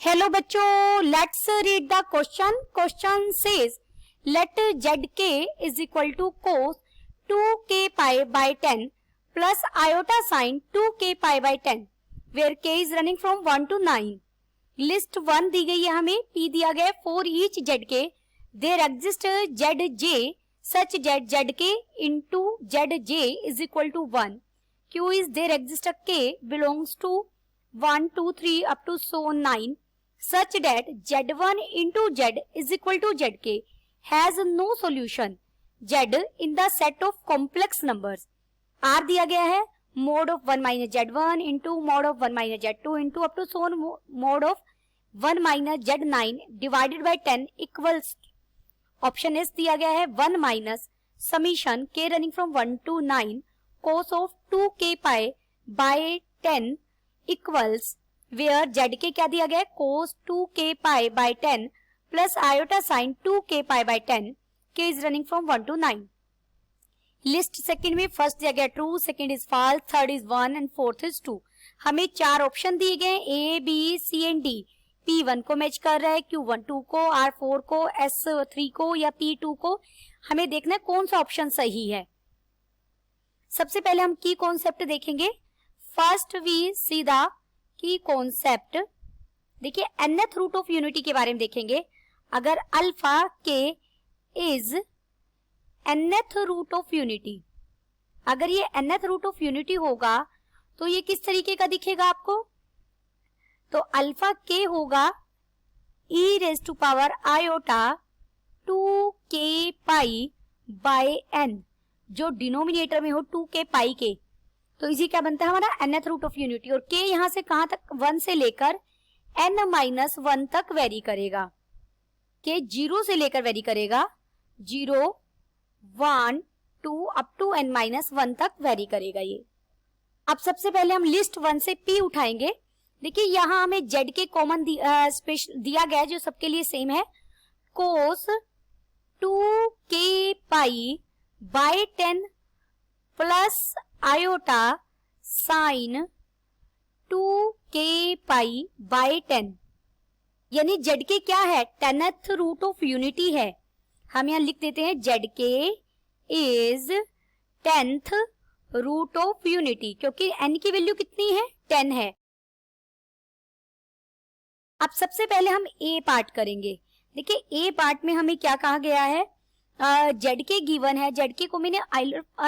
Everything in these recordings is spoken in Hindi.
हेलो बच्चों, let's read the question. Question says let zk is equal to cos 2k pi by 10 plus iota sine 2k pi by 10 where k is running from 1 to 9. List 1 दी गई है हमें, p दिया गया है. For each zk there exist zj such that zk into zj is equal to 1. q is there exist k belongs to 1 2 3 up to so 9 such that z1 into z is equal to zk has no solution z in the set of complex numbers. r दिया गया है mod of 1 minus z1 into mod of 1 minus z2 into up to so on mod of 1 minus z9 divided by 10 equals. Option S दिया गया है 1 minus summation k running from 1 to 9 cos of 2k pi by 10 equals where zk क्या दिया गया है cos 2k pi by 10 plus iota sin 2k pi by 10. k is running from 1 to 9. List second में फर्स्ट दिया गया true, second is false, third is 1 and fourth is 2. हमें चार ऑप्शन दिए गए A B C and D. P1 को मैच कर रहा है, Q1 2 को, R4 को, S3 को या P2 को. हमें देखना है कौन सा ऑप्शन सही है. सबसे पहले हम की कॉन्सेप्ट देखेंगे. First we see the key concept. देखिए nth रूट ऑफ यूनिटी के बारे में देखेंगे. अगर alpha K is nth root of unity, अगर ये nth रूट ऑफ यूनिटी होगा तो ये किस तरीके का दिखेगा आपको. तो अल्फा के होगा e raise to power iota 2k pi by n, जो डिनोमिनेटर में हो 2k पाई के. तो इसी क्या बनता है हमारा nth रूट ऑफ यूनिटी. और k यहां से कहां तक, 1 से लेकर n माइनस 1 तक वेरी करेगा. k 0 से लेकर वेरी करेगा, 0 1 2 अप टू n माइनस 1 तक वेरी करेगा ये. अब सबसे पहले हम लिस्ट 1 से p उठाएंगे. देखिए यहां हमें z के कॉमन दिया गया है जो सबके लिए सेम है. cos 2k pi by 10 plus iota sine 2k pi by 10, यानी zk क्या है, 10th रूट ऑफ यूनिटी है. हम यहां लिख देते हैं zk is 10th root of unity, क्योंकि n की वैल्यू कितनी है, 10 है. अब सबसे पहले हम a पार्ट करेंगे. देखिए a पार्ट में हमें क्या कहा गया है, zk गिवन है. zk को मैंने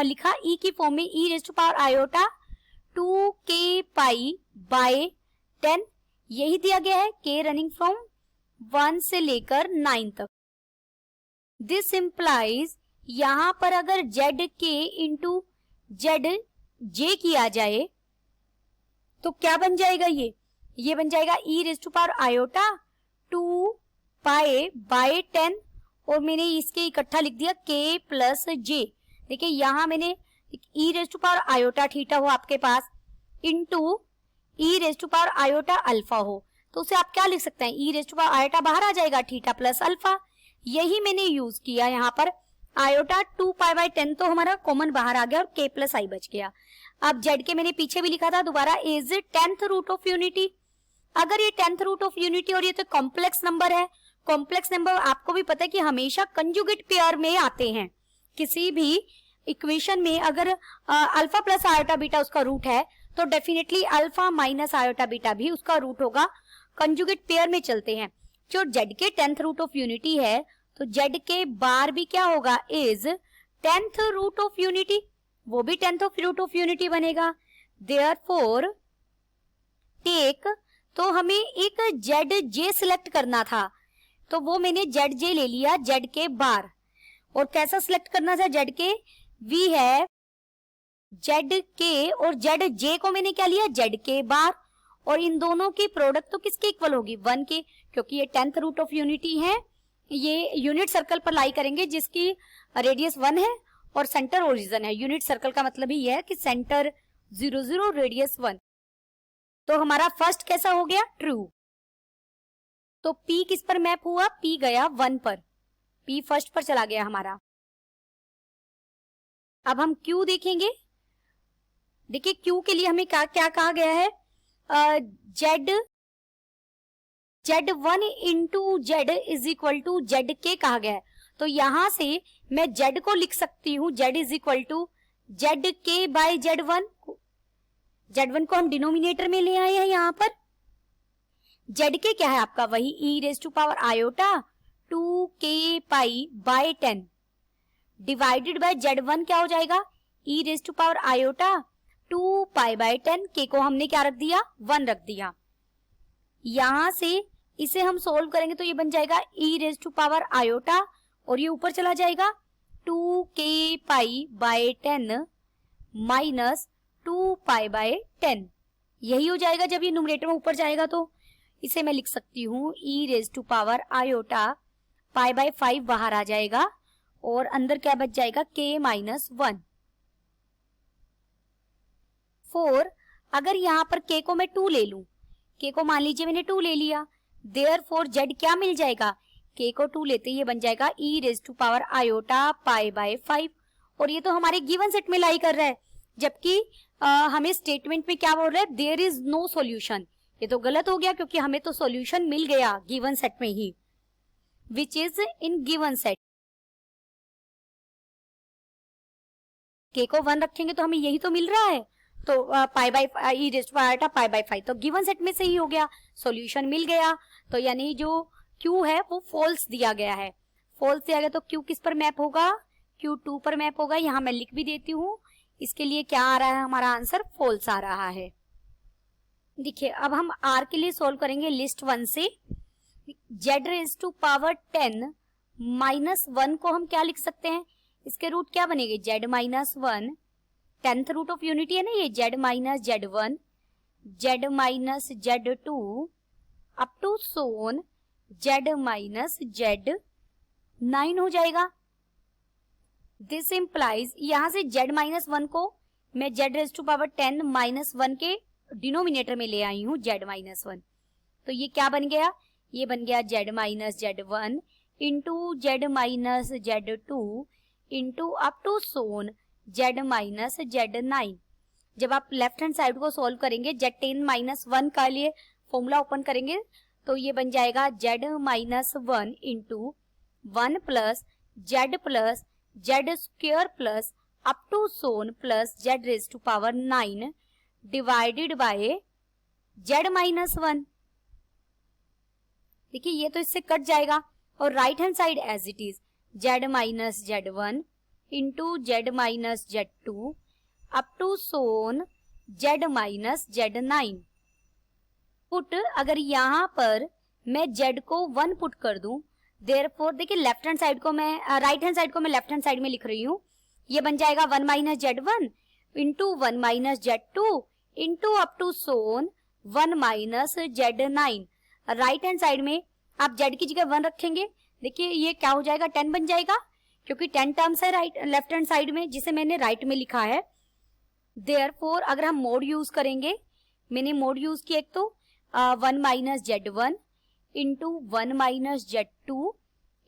लिखा e की फॉर्म में, e raise to power iota 2k pi by 10. यही दिया गया है k रनिंग फ्रॉम 1 से लेकर 9 तक. दिस इंप्लाइज यहां पर अगर zk इंटू zj किया जाए तो क्या बन जाएगा, ये बन जाएगा e raise to power iota 2 pi by 10 और मैंने इसके इकट्ठा लिख दिया k प्लस j. देखिए यहां मैंने e raise to power iota theta हो आपके पास into e raise to power iota alpha हो, तो उसे आप क्या लिख सकते हैं, e raise to power iota बाहर आ जाएगा, थीटा प्लस अल्फा. यही मैंने यूज किया यहाँ पर. आयोटा 2 पाई बाय 10 तो हमारा कॉमन बाहर आ गया और k प्लस आई बच गया. अब z के मैंने पीछे भी लिखा था दोबारा, is 10th root of unity. अगर ये 10th रूट ऑफ यूनिटी और ये तो कॉम्प्लेक्स नंबर है. कॉम्प्लेक्स नंबर आपको भी पता है कि हमेशा कंजुगेट पेयर में आते हैं. किसी भी इक्वेशन में अगर अल्फा प्लस आयोटा बीटा उसका रूट है तो definitely alpha minus iota beta भी उसका रूट होगा. कंजुगेट पेयर में चलते हैं. जो z के 10th रूट ऑफ यूनिटी है तो z के बार भी क्या होगा, is 10th root of unity, वो भी 10th रूट ऑफ यूनिटी बनेगा. देयरफॉर टेक, तो हमें एक zj सिलेक्ट करना था तो वो मैंने zj ले लिया, z के बार. और कैसा सिलेक्ट करना था, z के v है zk और zj को मैंने क्या लिया, z के बार. और इन दोनों की प्रोडक्ट तो किसके इक्वल होगी, 1 के, क्योंकि ये 10th रूट ऑफ यूनिटी है. ये यूनिट सर्कल पर लाई करेंगे जिसकी रेडियस 1 है और सेंटर ओरिजिन है. यूनिट सर्कल का मतलब ही है कि सेंटर 0 0 रेडियस 1. तो हमारा फर्स्ट कैसा हो गया, ट्रू. तो P किस पर मैप हुआ, P गया 1 पर, P फर्स्ट पर चला गया हमारा. अब हम Q देखेंगे. देखिए Q के लिए हमें क्या क्या कहा गया है, Z Z1 into Z is equal to Z K कहा गया है, तो यहां से मैं जेड को लिख सकती हूँ Z is equal to Z K by Z1। Z1 को हम डिनोमिनेटर में ले आए हैं यहाँ पर। जेड के क्या है आपका, वही e raise to power iota 2k pi by 10 divided by Z1 क्या हो जाएगा, e raise to power iota 2 pi by 10। K को हमने क्या रख दिया, 1 रख दिया। यहां से इसे हम सोल्व करेंगे तो ये बन जाएगा e raise to power iota और ये ऊपर चला जाएगा 2k pi by 10 minus 2 pi by 10। यही हो जाएगा जब ये न्यूमरेटर में ऊपर जाएगा, तो इसे मैं लिख सकती हूँ e raise to power iota pi by 5 बाहर आ जाएगा और अंदर क्या बच जाएगा, k माइनस 1। 4 अगर यहाँ पर k को मैं 2 ले लूं, k को मान लीजिए मैंने 2 ले लिया, देयरफॉर z क्या मिल जाएगा, k को 2 लेते ये बन जाएगा e raise to power iota pi by 5। और ये तो हमारे गिवन सेट में लाई कर रहा है, जबकि हमें स्टेटमेंट में क्या बोल रहा है, देयर इज नो सॉल्यूशन। ये तो गलत हो गया क्योंकि हमें तो सॉल्यूशन मिल गया गिवन सेट में ही, which is in given set. k को 1 रखेंगे तो हमें यही तो मिल रहा है, तो pi by E raise to power pi by 5 तो गिवन सेट में से ही हो गया, सॉल्यूशन मिल गया। तो यानी जो q है वो फॉल्स दिया गया है। फॉल्स दिया गया तो q किस पर मैप होगा, q 2 पर मैप होगा। यहाँ मैं लिख भी देती हूँ, इसके लिए क्या आ रहा है, हमारा आंसर फॉल्स आ रहा है। देखिए अब हम r के लिए सोल्व करेंगे लिस्ट 1 से। z raise to power 10 minus 1 को हम क्या लिख सकते हैं, इसके रूट क्या बनेंगे, z minus 1, 10th root of unity है ना ये, z minus Z1, z minus Z2 up to so on z minus Z9 हो जाएगा। दिस इंप्लाइज यहां से z माइनस 1 को मैं z raise to power 10 minus 1 के डिनोमिनेटर में ले आई हूं z माइनस 1, तो ये क्या बन गया, ये बन गया z minus Z1 into z minus Z2 into up to so on z minus Z9। जब आप लेफ्ट हैंड साइड को सोल्व करेंगे Z10 माइनस 1 का लिए फॉर्मूला ओपन करेंगे तो ये बन जाएगा z minus 1 into 1 plus z square plus up to so on plus z raise to power 9 divided by z minus 1। देखिए ये तो इससे कट जाएगा और right hand side as it is z minus Z1 into z minus Z2 up to so on z minus Z9। Put अगर यहाँ पर मैं z को 1 पुट कर दूं, देयरफॉर देखिए लेफ्ट हैंड साइड को मैं राइट हैंड साइड को मैं लेफ्ट हैंड साइड में लिख रही हूँ, ये बन जाएगा 1 minus Z1 into 1 minus Z2 into up to so on 1 minus Z9। Right hand side में आप z की जगह 1 रखेंगे, देखिए ये क्या हो जाएगा, 10 बन जाएगा क्योंकि 10 टर्म्स है राइट लेफ्ट हैंड साइड में जिसे मैंने राइट में लिखा है। देयरफॉर अगर हम मोड यूज करेंगे, मैंने मोड यूज किया एक तो 1 minus Z1 into 1 minus Z2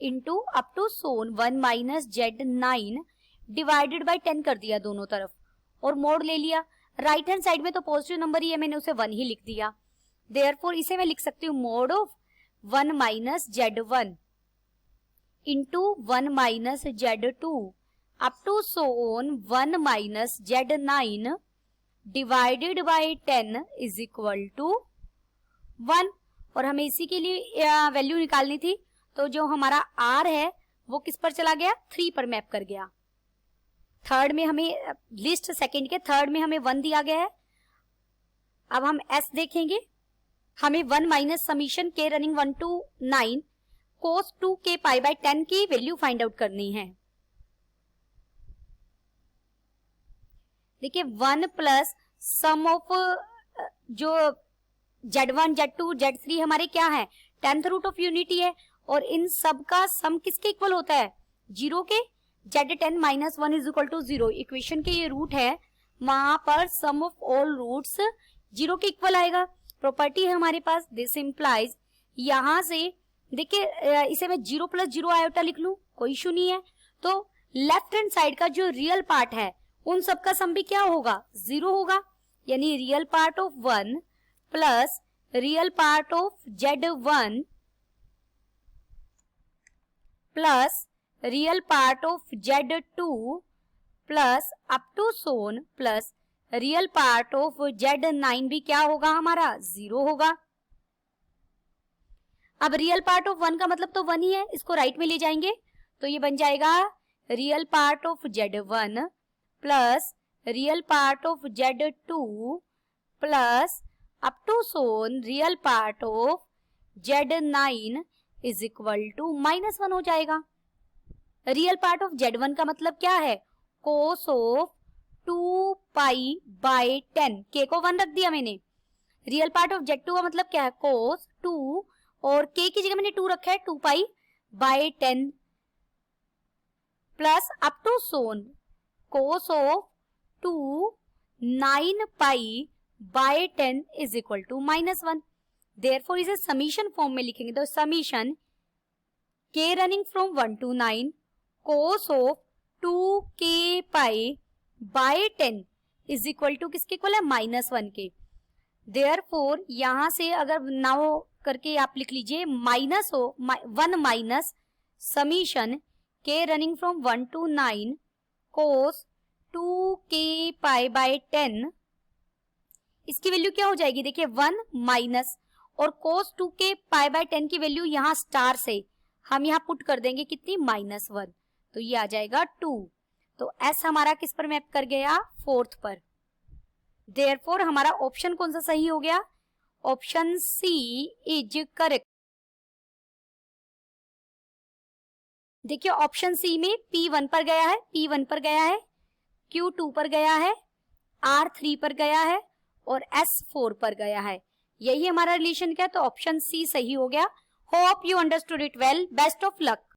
into up to so on 1 minus Z9 divided by 10 कर दिया दोनों तरफ और मोड ले लिया। राइट हैंड साइड में तो पॉजिटिव नंबर ही है, मैंने उसे 1 ही लिख दिया। देयरफॉर इसे मैं लिख सकती हूँ mod of 1 minus Z1 into 1 minus Z2 up to so on 1 minus Z9 divided by 10 is equal to 1। और हमें इसी के लिए वैल्यू निकालनी थी, तो जो हमारा r है वो किस पर चला गया, 3 पर मैप कर गया। थर्ड में हमें लिस्ट सेकंड के थर्ड में हमें 1 दिया गया है। अब हम s देखेंगे, हमें 1 minus summation k running 1 to 9 cos 2k pi by 10 की वैल्यू फाइंड आउट करनी है। देखिए 1 प्लस सम ऑफ जो Z1 Z2 Z3 हमारे क्या है, 10th रूट ऑफ यूनिटी है और इन सब का सम किसके इक्वल होता है, 0 के। Z10 minus 1 is equal to 0 equation के ये रूट है, वहां पर सम ऑफ ऑल रूट्स 0 के इक्वल आएगा। प्रॉपर्टी है हमारे पास, दिस इंप्लाइज यहां से देखिए इसे मैं 0 प्लस 0 आयोटा लिख लूं, कोई इशू नहीं है। तो लेफ्ट हैंड साइड का जो रियल पार्ट है उन सब का सम भी क्या होगा, 0 होगा। यानी real part of 1 plus real part of Z1 plus real part of Z2 plus up to so on plus real part of Z9 भी क्या होगा हमारा 0 होगा। अब रियल पार्ट ऑफ 1 का मतलब तो 1 ही है, इसको राइट में ले जाएंगे तो ये बन जाएगा real part of Z1 plus real part of Z2 plus up to so on real part of Z9 is equal to -1 हो जाएगा। रियल पार्ट ऑफ Z1 का मतलब क्या है, कोस ऑफ 2 पाई बाय 10, के को 1 रख दिया मैंने। रियल पार्ट ऑफ Z2 का मतलब क्या है, कोस 2 और k की जगह मैंने 2 रखा है 2 pi by 10 plus up to so on cos of 2 9 pi by 10 is equal to -1। Therefore इसे समीशन फॉर्म में लिखेंगे तो summation k running from 1 to 9 cos of 2k pi by 10 is equal to किसके इक्वल है, -1 के। देयरफॉर यहां से अगर नाउ करके आप लिख लीजिए -1 minus summation k running from 1 to 9 cos 2k pi by 10, इसकी वैल्यू क्या हो जाएगी, देखिए 1 माइनस और कोस 2k पाई बाय 10 की वैल्यू यहाँ स्टार से हम यहाँ पुट कर देंगे कितनी, -1, तो ये आ जाएगा 2। तो s हमारा किस पर मैप कर गया, 4th पर। देयरफॉर हमारा ऑप्शन कौन सा सही हो गया, ऑप्शन सी इज करेक्ट। देखिए ऑप्शन सी में P1 पर गया है, P1 पर गया है, Q2 पर गया है, R3 पर गया है और S4 पर गया है। यही हमारा रिलेशन क्या है, तो ऑप्शन सी सही हो गया। Hope you understood it well. Best of luck.